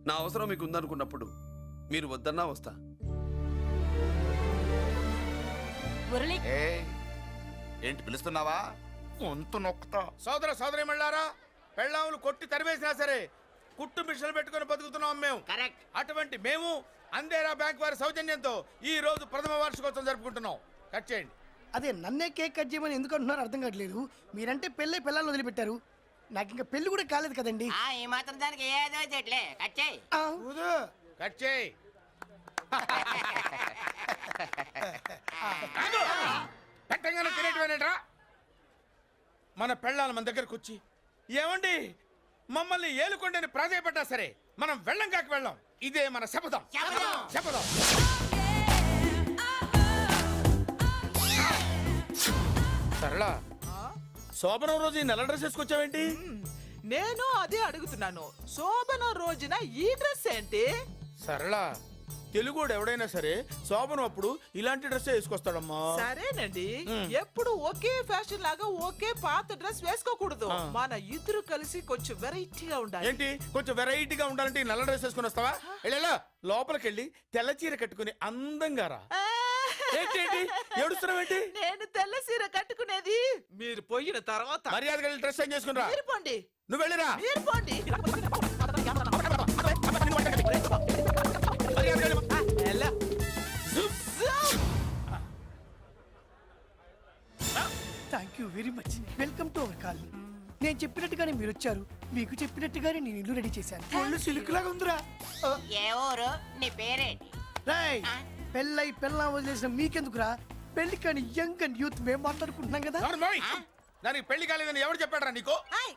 నా అవసరం మీకు ఉందనుకున్నప్పుడు మీరు వద్దన్నా వస్తా. మురళి ఏంటి పిలుస్తున్నావా? వంతు నొక్కుతా. సోదర సోదరి మళ్ళారా, పెళ్ళాములు కొట్టి తరివేసినా సరే కుట్టు మిషన్లు పెట్టుకుని బతుకుతున్నాం మేము. కరెక్ట్. అటువంటి మేము అందేరా బ్యాంక్ వారి సౌజన్యంతో ఈ రోజు ప్రథమ వార్షికోత్సవం జరుపుకుంటున్నాం. కట్ చేయండి. అదే నన్నే కేక్ కట్ చేయమని ఎందుకు అంటున్నారో అర్థం కావట్లేదు. మీరంటే పెళ్ళై పిల్లల్ని వదిలిపెట్టారు, నాకు ఇంకా పెళ్లి కూడా కాలేదు కదండి. ఈ మాత్రం దానికి ఏదో చెట్లే కట్ చేయి. కట్ చేయి. పెట్టంగానే తినేటివేనేట్రా? మన పెళ్ళాల మన దగ్గరకు వచ్చి ఏమండి మమ్మల్ని ఏలుకొండని ప్రాధాయపడ్డా సరే మనం వెళ్ళం కాక వెళ్ళం. ఇదే మన శపథం. శపథం. సరళ, శోభనం రోజు ఈ నల్ల డ్రెస్ వేసుకొచ్చావేంటి? నేను అదే అడుగుతున్నాను. శోభన రోజున ఈ డ్రెస్ ఏంటి? సరళ, తెలుగుడు ఎవడైనా సరే శోభనం అప్పుడు ఇలాంటి డ్రెస్ వేసుకొస్తాడమ్మా. సరేనండి, ఎప్పుడు ఒకే ఫ్యాషన్ లాగా ఒకే పాత డ్రెస్ వేసుకోకూడదు. మన ఇద్దరు కలిసి కొంచెం వెరైటీగా ఉండాలి. ఏంటి కొంచెం వెరైటీగా ఉండాలంటే ఈ నల్ల డ్రెస్ వేసుకొని వస్తావా? వెళ్ళా లోపలికి వెళ్ళి తెల్ల చీర కట్టుకుని అందంగా రా. ఏంటి ఏడుస్తున్నావేంటి? నేను తెల్ల సీర కట్టుకునేది మీరు పోయిన తర్వాత. మర్యాదగా వెళ్ళి డ్రెస్ చేంజ్ చేసుకుని రా. మీరు పోండి. నువ్వు వెళ్ళిరా. మీరు పోండి. ఎలా? Thank you very much. Welcome to our colony. నేను చెప్పినట్టుగానే మీరు వచ్చారు, మీకు చెప్పినట్టుగానే నేను ఇల్లు రెడీ చేశాను. ఒళ్ళు సిల్క్ లాగా ఉందిరా. ఏ ఊరు? నీ పేరేంటి? రాయ్, పెళ్ళై పెళ్ళా వదిలేసిన మీకెందుకురా? పెళ్లి కాని యంగ్ అండ్ యూత్ మేము మాట్లాడుకుంటున్నాం కదా. దానికి పెళ్లి కాలేదని ఎవరు చెప్పాడరా నీకు?